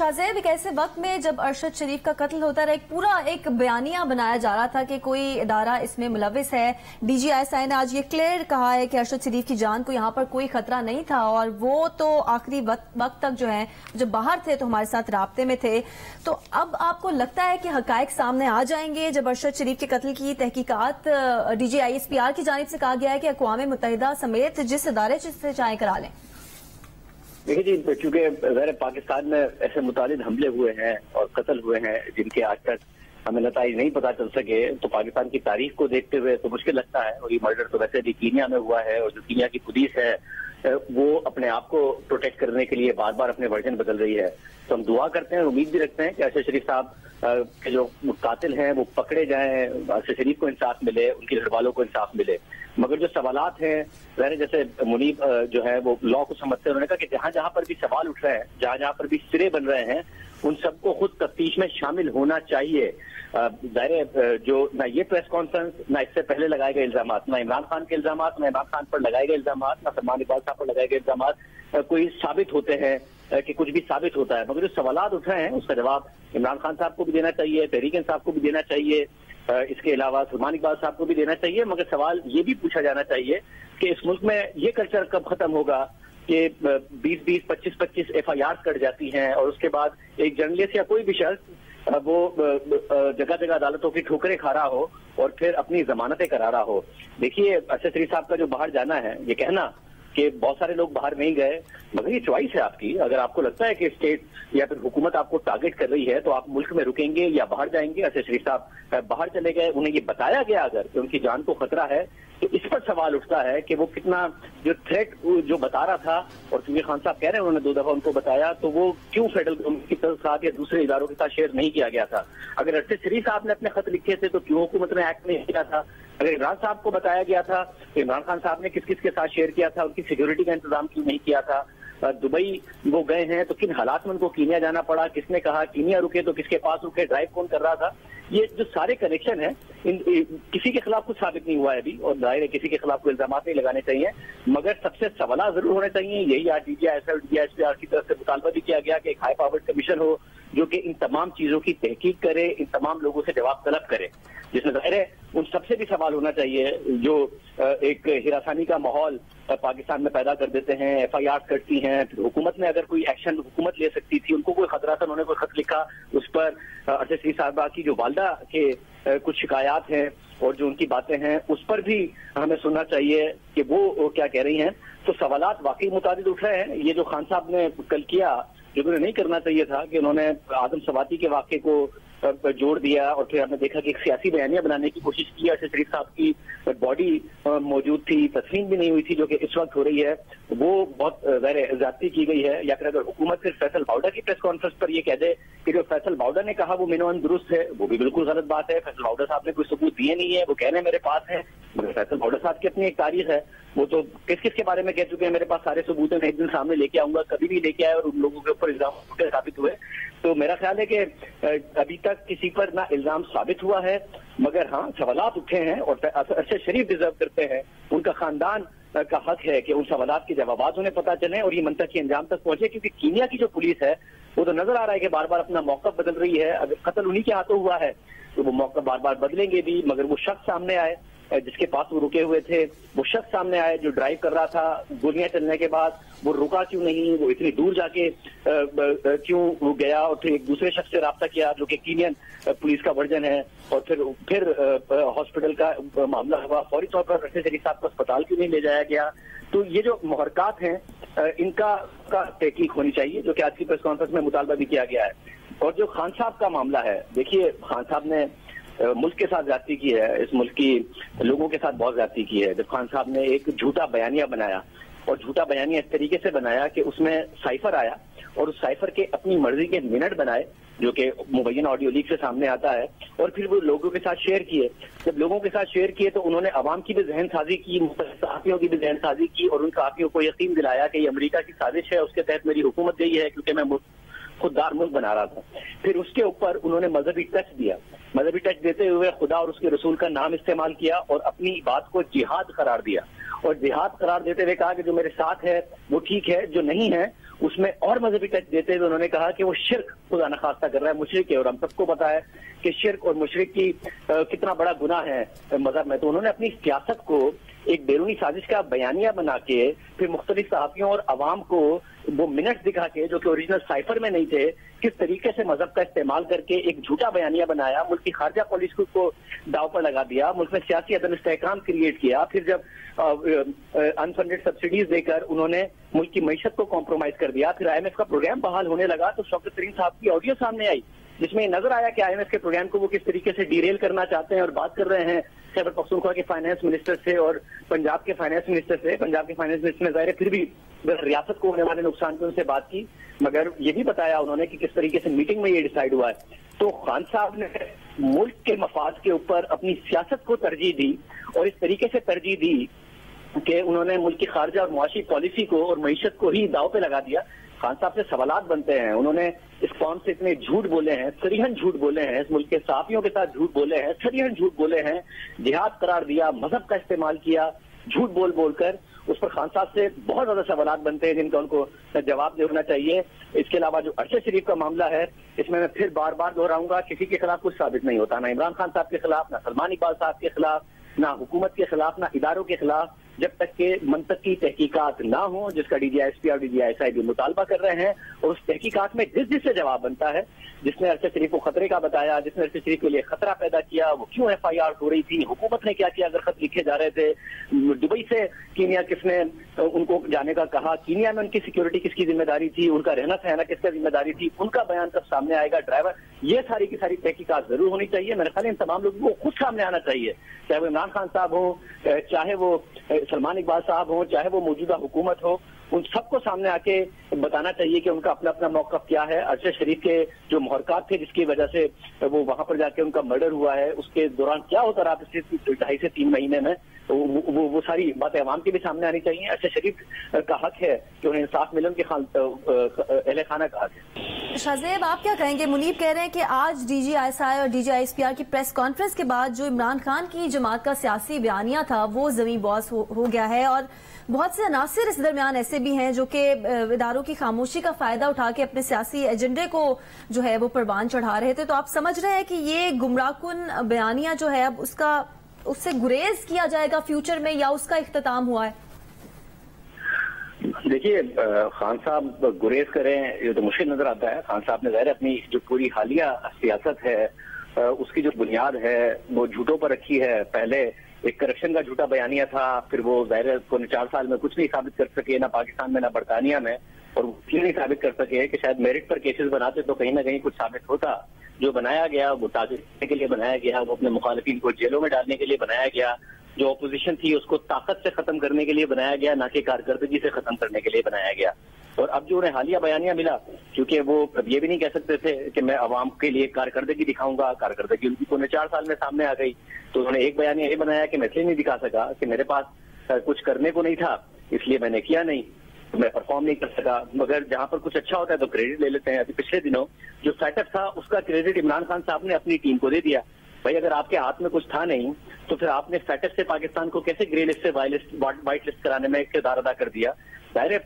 शाहज़ेब, एक ऐसे वक्त में जब अरशद शरीफ का कत्ल होता रहा, पूरा एक बयानिया बनाया जा रहा था कि कोई इदारा इसमें मुलविस है। DGI ने आज ये क्लियर कहा है कि अरशद शरीफ की जान को यहाँ पर कोई खतरा नहीं था और वो तो आखिरी वक्त तक जो है जब बाहर थे तो हमारे साथ राब्ते में थे। तो अब आपको लगता है कि हकायक सामने आ जाएंगे जब अरशद शरीफ के कत्ल की तहकीकात DGI-SPR की जानिब से कहा गया है कि अक़वाम मुत्तहिदा समेत जिस इदारे से चाहे करा लें? देखिए जी, चूंकि ज़ाहिर पाकिस्तान में ऐसे मुतालिद हमले हुए हैं और कत्ल हुए हैं जिनके आज तक हमें नताइज नहीं पता चल सके, तो पाकिस्तान की तारीख को देखते हुए तो मुश्किल लगता है। और ये मर्डर तो वैसे भी कीनिया में हुआ है और जो कीनिया की पुलिस है वो अपने आप को प्रोटेक्ट करने के लिए बार बार अपने वर्जन बदल रही है। तो हम दुआ करते हैं, उम्मीद भी रखते हैं कि अरशद शरीफ साहब के जो कातिल हैं वो पकड़े जाएं, अरशद शरीफ को इंसाफ मिले, उनके घर वालों को इंसाफ मिले। मगर जो सवालात हैं, जैसे मुनीब जो है वो लॉ को समझते हैं, उन्होंने कहा कि जहां जहां पर भी सवाल उठ रहे हैं, जहां जहां पर भी सिरे बन रहे हैं, उन सबको खुद तफ्तीश में शामिल होना चाहिए। ज़ाहिर जो ना ये प्रेस कॉन्फ्रेंस, ना इससे पहले लगाए गए इल्जामात, ना इमरान खान के इल्जामात, ना इमरान खान पर लगाए गए इल्जामात, ना सलमान इकबाल साहब पर लगाए गए इल्जामात कोई साबित होते हैं कि कुछ भी साबित होता है। मगर जो सवालात उठ रहे हैं उसका जवाब इमरान खान साहब को भी देना चाहिए, तहरीक इंसाफ को भी देना चाहिए, इसके अलावा सलमान इकबाल साहब को भी देना चाहिए। मगर सवाल ये भी पूछा जाना चाहिए कि इस मुल्क में ये कल्चर कब खत्म होगा कि 20-20, 25-25 FIR कट जाती हैं और उसके बाद एक जर्नलिस्ट या कोई भी शख्स वो जगह जगह अदालतों की ठोकरें खा रहा हो और फिर अपनी जमानतें करा रहा हो। देखिए, अरशद शरीफ साहब का जो बाहर जाना है, ये कहना कि बहुत सारे लोग बाहर नहीं गए, मगर ये चॉइस है आपकी। अगर आपको लगता है कि स्टेट या फिर हुकूमत आपको टारगेट कर रही है तो आप मुल्क में रुकेंगे या बाहर जाएंगे। अरशद शरीफ साहब बाहर चले गए, उन्हें ये बताया गया अगर कि उनकी जान को खतरा है, तो इस पर सवाल उठता है कि वो कितना जो थ्रेट जो बता रहा था, और क्योंकि खान साहब कह रहे हैं उन्होंने 2 दफा उनको बताया, तो वो क्यों फेडरल गवर्नमेंट के साथ या दूसरे इदारों के साथ शेयर नहीं किया गया था? अगर अरशद शरीफ साहब ने अपने खत लिखे थे तो क्यों हुकूमत ने एक्ट नहीं किया था? अगर इमरान साहब को बताया गया था तो इमरान खान साहब ने किस किस के साथ शेयर किया था? उनकी सिक्योरिटी का इंतजाम क्यों नहीं किया था? दुबई वो गए हैं तो किन हालात में उनको कीनिया जाना पड़ा? किसने कहा कीनिया रुके तो किसके पास रुके? ड्राइव कौन कर रहा था? ये जो सारे कनेक्शन है, किसी के खिलाफ कुछ साबित नहीं हुआ है अभी, और जाहिर है किसी के खिलाफ कोई इल्जाम नहीं लगाने चाहिए, मगर सबसे सवाल जरूर होने चाहिए। यही आज DGI-SPR की तरफ से मुतालबा भी किया गया कि एक हाई पावर्ड कमीशन हो जो कि इन तमाम चीजों की तहकीक करे, इन तमाम लोगों से जवाब तलब करे, जिसमें जाहिर है उन सबसे भी सवाल होना चाहिए जो एक हिरासानी का माहौल पाकिस्तान में पैदा कर देते हैं, FIR करती हैं। फिर हुकूमत ने अगर कोई एक्शन हुकूमत ले सकती थी, उनको कोई खतरा था, उन्होंने कोई खत लिखा, उस पर अरशद शरीफ साहबा की जो वालदा के कुछ शिकायत हैं और जो उनकी बातें हैं उस पर भी हमें सुनना चाहिए कि वो क्या कह रही हैं। तो सवालात वाकई मुताबिक उठ रहे हैं। ये जो खान साहब ने कल किया, जो उन्हें नहीं करना चाहिए था, कि उन्होंने आदम सवाती के वाक़े को जोड़ दिया और फिर हमने देखा कि एक सियासी बयानिया बनाने की कोशिश की। अरशद शरीफ साहब की बॉडी मौजूद थी, तस्लीम भी नहीं हुई थी, जो कि इस वक्त हो रही है, वो बहुत ज्यादती की गई है। या फिर अगर हुकूमत सिर्फ फैसल बाउडा की प्रेस कॉन्फ्रेंस पर ये कह दे कि जो फैसल बाउडा ने कहा वो मिनोअन दुरुस्त है, वो भी बिल्कुल गलत बात है। फैसल बाउडा साहब ने कोई सबूत दिए नहीं है, वो कह रहे हैं मेरे पास है, मगर फैसल बाउडा साहब की अपनी एक तारीख है, वो तो किस किस के बारे में कह चुके हैं मेरे पास सारे सबूत हैं, मैं एक दिन सामने लेके आऊंगा, कभी भी लेके आए और उन लोगों के ऊपर इल्जाम साबित हुए। तो मेरा ख्याल है कि अभी तक किसी पर ना इल्जाम साबित हुआ है, मगर हाँ सवालात उठे हैं और अरशद शरीफ डिजर्व करते हैं, उनका खानदान का हक है कि उन सवालात के जवाब उन्हें पता चले और ये मंतकी अंजाम तक पहुंचे। क्योंकि कीनिया की जो पुलिस है वो तो नजर आ रहा है कि बार बार अपना मौका बदल रही है। अगर कत्ल उन्हीं के हाथों हुआ है तो वो मौका बार बार बदलेंगे भी, मगर वो शख्स सामने आए जिसके पास वो रुके हुए थे, वो शख्स सामने आए जो ड्राइव कर रहा था, गोलियां चलने के बाद वो रुका क्यों नहीं, वो इतनी दूर जाके क्यों गया और फिर एक दूसरे शख्स से रब्ता किया जो कि कीनियन पुलिस का वर्जन है, और फिर हॉस्पिटल का मामला हुआ, फौरी तौर पर अरशद शरीफ साहब को अस्पताल क्यों नहीं ले जाया गया? तो ये जो मुहरकात हैं इनका तहकीक होनी चाहिए, जो कि आज की प्रेस कॉन्फ्रेंस में मुतालबा भी किया गया है। और जो खान साहब का मामला है, देखिए खान साहब ने मुल्क के साथ ज्यादती की है, इस मुल्क की लोगों के साथ बहुत ज्यादती की है। जब खान साहब ने एक झूठा बयानिया बनाया, और झूठा बयानिया इस तरीके से बनाया कि उसमें साइफर आया और उस साइफर के अपनी मर्जी के मिनट बनाए, जो कि मुबैयन ऑडियो लीक से सामने आता है, और फिर वो लोगों के साथ शेयर किए। जब लोगों के साथ शेयर किए तो उन्होंने अवाम की भी जहन साजी की, सहाफ़ियों की भी जहन साजी की, और उन सहाफ़ियों को यकीन दिलाया कि ये अमेरिका की साजिश है, उसके तहत मेरी हुकूमत गई है क्योंकि मैं खुददार मुल्क बना रहा था। फिर उसके ऊपर उन्होंने मजहबी टच दिया مذہبی ٹچ دیتے ہوئے خدا اور اس کے رسول کا نام استعمال کیا اور اپنی بات کو جہاد قرار دیا، اور جہاد قرار دیتے ہوئے کہا کہ جو میرے ساتھ ہے وہ ٹھیک ہے، جو نہیں ہے اس میں اور مذہبی ٹچ دیتے ہوئے انہوں نے کہا کہ وہ شرک خدا نخواستہ کر رہا ہے، مشرک ہے، اور ہم سب کو پتا ہے کہ شرک اور مشرک کی کتنا بڑا گناہ ہے مذہب میں۔ تو انہوں نے اپنی سیاست کو ایک بیرونی سازش کا بیانیہ بنا کے پھر مختلف صحافیوں اور عوام کو وہ منٹس دکھا کے جو کہ اوریجنل سائفر میں نہیں تھے، کس طریقے سے مذہب کا استعمال کر کے ایک جھوٹا بیانیہ بنایا، ملک کی خارجہ پالیسی کو داؤ پر لگا دیا، ملک میں سیاسی عدم استحکام کریٹ کیا، پھر جب انفنڈڈ سبسڈیز دے کر انہوں نے ملک کی معیشت کو کمپرومائز کر دیا، پھر IMF کا پروگرام بحال ہونے لگا تو شوکت ترین صاحب کی آڈیو سامنے آئی جس میں نظر آیا کہ IMF کے پروگرام کو وہ کس طریقے سے ڈیریل کرنا چاہتے ہیں اور بات کر رہے ہیں خیبر پختونخوا کے فائنانس منسٹر سے اور پنجاب کے فائنانس منسٹر سے۔ پنجاب کے فائنانس منسٹر نے ظاہر ہے پھر بھی ریاست کو ہونے والے نقصان کی ان سے بات کی، مگر یہ بھی بتایا انہوں نے کہ کس طریقے سے میٹنگ میں یہ ڈیسائیڈ ہوا ہے۔ تو خان صاحب نے ملک کے مفاد کے اوپر اپنی سیاست کو ترجیح دی اور اس طریقے سے ترجیح دی کہ انہوں نے ملک کی خارجہ اور معاشی پالیسی کو اور معیشت کو ہی داؤ پہ لگا دیا۔ خان صاحب سے سوالات بنتے ہیں، انہوں نے اس قوم سے اتنے جھوٹ بولے ہیں، صریحاً جھوٹ بولے ہیں، اس ملک کے صحافیوں کے ساتھ جھوٹ بولے ہیں، صریحاً جھوٹ بولے ہیں، جہاد قرار دیا، مذہب کا استعمال کیا جھوٹ بول بول کر۔ اس پر خان صاحب سے بہت زیادہ سوالات بنتے ہیں جن کا ان کو جواب دینا چاہیے۔ اس کے علاوہ جو ارشد شریف کا معاملہ ہے، اس میں پھر بار بار دہراؤں گا، کسی کے خلاف کچھ ثابت نہیں ہوتا، نہ عمران خان صاحب کے خلاف، نہ سلمان اقبال صاحب کے خلاف، نہ حکومت کے خلاف، نہ اداروں کے خلاف، جب تک کہ منطقی تحقیقات نہ ہوں، جس کا DGISP اور DGISI بھی مطالبہ کر رہے ہیں، اور اس تحقیقات میں جس سے جواب بنتا ہے، جس نے ارشد شریف کو خطرے کا بتایا، جس نے ارشد شریف کے لیے خطرہ پیدا کیا، وہ کیوں FIR ہو رہی تھی، حکومت نے کیا کیا اگر خط لکھے جا رہے تھے، دبئی سے کینیا کس نے ان کو جانے کا کہا، کینیا میں ان کی سیکیورٹی کس کی ذمہ داری تھی، ان کا رہنا سہنا کس کا ذمہ داری تھی، ان کا بیان کب سامنے آئے گا، ڈرائیور، یہ ساری کی ساری تحقیقات ضرور ہونی چاہیے۔ میرے خیال ان تمام لوگوں کو خود سامنے آنا چاہیے، چاہے وہ عمران خان صاحب ہوں، چاہے وہ سلمان اقبال صاحب ہوں، چاہے وہ موجودہ حکومت ہو، ان سب کو سامنے آ کے بتانا چاہیے کہ ان کا اپنا اپنا موقف کیا ہے۔ ارشد شریف کے جو محرکات تھے جس کی وجہ سے وہ وہاں پر جا کے ان کا مرڈر ہوا ہے، اس کے دوران کیا ہوتا رہا پچھلے 2.5 سے 3 مہینے میں، وہ ساری باتیں عوام کے بھی سامنے آنی چاہیے۔ ارشد شریف کا حق ہے کہ انہیں انصاف ملے، ان کے اہل خانہ کا حق ہے۔ شاہزیب، آپ کیا کہیں گے؟ منیب کہہ رہے ہیں کہ آج DGISI اور DGISPR کی پریس کانفرنس کے بعد جو عمران خان کی جماعت کا سیاسی بیانیہ تھا وہ زمیں باز ہو گیا ہے، اور بہت سے عناصر اس درمیان ایسے بھی ہیں جو کہ اداروں کی خاموشی کا فائدہ اٹھا کے اپنے سیاسی ایجنڈے کو جو ہے وہ پروان چڑھا رہے تھے۔ تو آپ سمجھ رہے ہیں کہ یہ گمراہ کن بیانیہ جو ہے اب اس سے گریز کیا جائے گا فیوچر میں، یا اس کا اختتام ہوا ہے؟ دیکھیے، خان صاحب گریز کریں یہ تو مشکل نظر آتا ہے۔ خان صاحب نے ظاہر اپنی جو پوری حالیہ سیاست ہے اس کی جو بنیاد ہے وہ جھوٹوں پر رکھی ہے۔ پہلے ایک کرپشن کا جھوٹا بیانیہ تھا، پھر وہ ظاہر کو 4 سال میں کچھ نہیں ثابت کر سکے، نہ پاکستان میں نہ برطانیہ میں، اور وہ یہ نہیں ثابت کر سکے کہ شاید میرٹ پر کیسز بناتے تو کہیں نہ کہیں کچھ ثابت ہوتا۔ جو بنایا گیا وہ تاغیر کرنے کے لیے بنایا گیا، وہ اپنے مخالفین کو جیلوں میں ڈالنے کے لیے بنایا گیا، جو اپوزیشن تھی اس کو طاقت سے ختم کرنے کے لیے بنایا گیا، نہ کہ کارکردگی سے ختم کرنے کے لیے بنایا گیا۔ اور اب جو انہیں حالیہ بیانیہ ملا، کیونکہ وہ یہ بھی نہیں کہہ سکتے تھے کہ میں عوام کے لیے کارکردگی دکھاؤں گا، کارکردگی ان کی 4 سال میں سامنے آ گئی، تو انہوں نے ایک بیانیہ یہ بنایا کہ میں اس لیے نہیں دکھا سکا کہ میرے پاس کچھ کرنے کو نہیں تھا، اس لیے میں نے کیا نہیں، میں پرفارم نہیں کر سکا۔ مگر جہاں پر کچھ اچھا ہوتا ہے تو کریڈٹ لے لیتے ہیں۔ ابھی پچھلے دنوں جو سیٹ اپ تھا اس کا کریڈٹ عمران خان صاحب نے اپنی ٹیم کو دے دیا۔ بھائی اگر آپ کے ہاتھ میں کچھ تھا نہیں تو پھر آپ نے سیٹ اپ سے پاکستان کو کیسے گرے لسٹ سے وائٹ لسٹ کرانے میں کردار ادا کر دیا؟ ظاہر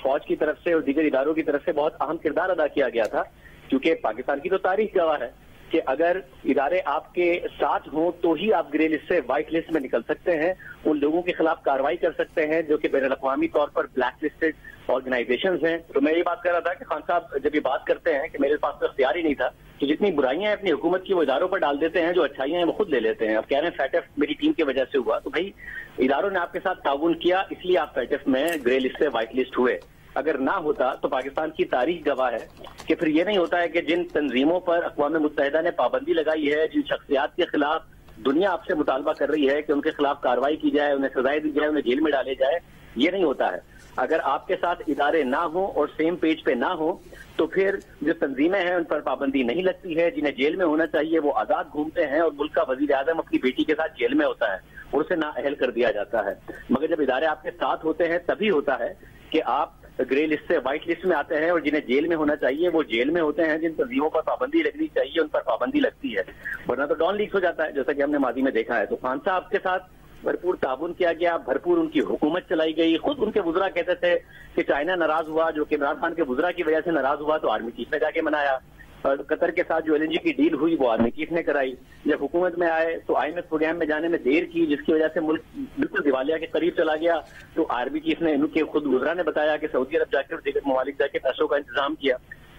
فوج کی طرف سے اور دیگر اداروں کی طرف سے بہت اہم کردار ادا کیا گیا تھا، کیونکہ پاکستان کی تو تاریخ گواہ ہے کہ اگر ادارے آپ کے ساتھ ہوں تو ہی آپ گرے لسٹ سے وائٹ لسٹ میں نکل سکتے ہیں، ان لوگوں کے خلاف کارروائی کر سکتے ہیں جو کہ بین الاقوامی طور پر بلیک لسٹڈ آرگنائزیشنز ہیں۔ تو میں یہ بات کر رہا تھا کہ خان صاحب جب یہ بات کرتے ہیں کہ میرے پاس تو اختیار ہی نہیں تھا، تو جتنی برائیاں ہیں اپنی حکومت کی وہ اداروں پر ڈال دیتے ہیں، جو اچھائیاں ہیں وہ خود لے لیتے ہیں۔ اب کہہ رہے ہیں فیٹ ایف میری ٹیم کی وجہ سے ہوا، تو بھائی اداروں نے آپ کے ساتھ تعاون کیا اس لیے آپ فیٹ ایف میں گرے لسٹ سے وائٹ لسٹ ہوئے۔ اگر نہ ہوتا تو پاکستان کی تاریخ گواہ ہے کہ پھر یہ نہیں ہوتا ہے کہ جن تنظیموں پر اقوام متحدہ نے پابندی لگائی ہے، جن شخصیات کے خلاف دنیا آپ سے مطالبہ کر رہی ہے کہ ان کے خلاف کارروائی کی جائے، انہیں سزائیں دی جائے، انہیں جیل میں ڈالے جائے، یہ نہیں ہوتا ہے۔ اگر آپ کے ساتھ ادارے نہ ہوں اور سیم پیج پہ نہ ہوں تو پھر جو تنظیمیں ہیں ان پر پابندی نہیں لگتی ہے، جنہیں جیل میں ہونا چاہیے وہ آزاد گھومتے ہیں، اور ملک کا وزیر اعظم اپنی بیٹی کے ساتھ جیل میں ہوتا ہے اور اسے نااہل کر دیا جاتا ہے۔ مگر جب ادارے آپ کے ساتھ ہوتے ہیں تبھی ہوتا ہے کہ آپ ग्रे लिस्ट से व्हाइट लिस्ट में आते हैं और जिन्हें जेल में होना चाहिए वो जेल में होते हैं, जिन तंजीमों पर पाबंदी लगनी चाहिए उन पर पाबंदी लगती है, वरना तो डॉन लीक्स हो जाता है, जैसा कि हमने माजी में देखा है। तो खान साहब के साथ भरपूर ताउन किया गया, भरपूर उनकी हुकूमत चलाई गई। खुद उनके वुज़रा कहते थे कि चाइना नाराज हुआ, जो कि इमरान खान के वुज़रा की वजह से नाराज हुआ, तो आर्मी चीफ ने जाके मनाया। और कतर के साथ जो LNG की डील हुई वो आर्मी चीफ ने कराई। जब हुकूमत में आए तो IMF प्रोग्राम में जाने में देर की, जिसकी वजह से मुल्क बिल्कुल दिवालिया के करीब चला गया, तो आर्मी चीफ ने इनके खुद वुज़रा ने बताया कि सऊदी अरब जाकर और दीगर ममालिक जाके पैसों का इंतजाम किया,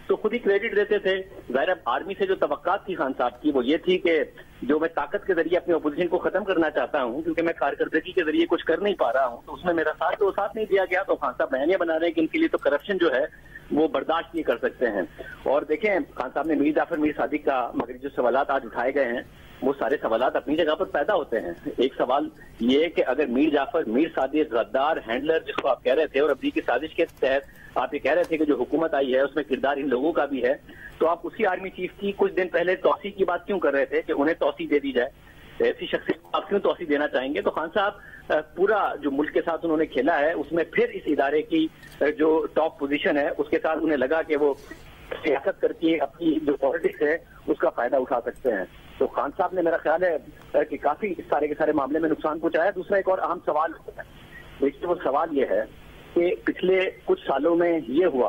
तो खुद ही क्रेडिट देते थे। ज़ाहिर आर्मी से जो तवक्कात थी खान साहब की वो ये थी कि जो मैं ताकत के जरिए अपनी अपोजिशन को खत्म करना चाहता हूं, क्योंकि मैं कारकर्दगी के जरिए कुछ कर नहीं पा रहा हूं, तो उसमें मेरा साथ नहीं दिया गया। तो खान साहब बयानियां बना रहे हैं कि इनके लिए तो करप्शन जो है वो बर्दाश्त नहीं कर सकते हैं। और देखें, खान साहब ने मीर जाफर मीर सादिक का, मगर जो सवालात आज उठाए गए हैं वो सारे सवालात अपनी जगह पर पैदा होते हैं। एक सवाल ये कि अगर मीर जाफर मीर सादिक गद्दार हैंडलर जिसको आप कह रहे थे, और अभी की साजिश के तहत आप ये कह रहे थे कि जो हुकूमत आई है उसमें किरदार इन लोगों का भी है, तो आप उसी आर्मी चीफ की कुछ दिन पहले तौसी की बात क्यों कर रहे थे कि उन्हें तौसी दे दी जाए? ऐसी शख्सियत को आप क्यों तौसी देना चाहेंगे? तो खान साहब पूरा जो मुल्क के साथ उन्होंने खेला है उसमें फिर इस इदारे की जो टॉप पोजीशन है उसके साथ उन्हें लगा कि वो सियासत करके अपनी जो पॉलिटिक्स है उसका फायदा उठा सकते हैं। तो खान साहब ने, मेरा ख्याल है कि काफी इस सारे के सारे मामले में नुकसान पहुंचाया। दूसरा एक और अहम सवाल है, देखिए वो सवाल ये है कि पिछले कुछ सालों में ये हुआ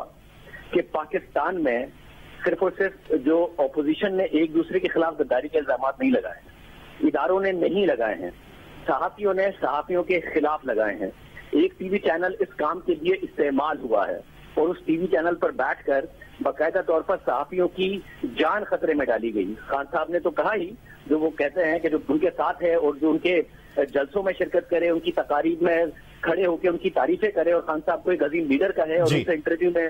कि पाकिस्तान में सिर्फ और सिर्फ जो अपोजिशन ने एक दूसरे के खिलाफ गद्दारी के इल्जाम नहीं लगाए, इदारों ने नहीं लगाए हैं, सहाफियों ने सहाफियों के खिलाफ लगाए हैं। एक टीवी चैनल इस काम के लिए इस्तेमाल हुआ है और उस टीवी चैनल पर बैठकर बाकायदा तौर पर सहाफियों की जान खतरे में डाली गई। खान साहब ने तो कहा ही, जो वो कहते हैं कि जो उनके साथ है और जो उनके जलसों में शिरकत करे, उनकी तकारीब में खड़े होकर उनकी तारीफें करे, और खान साहब कोई अजीम लीडर का है और उनसे इंटरव्यू में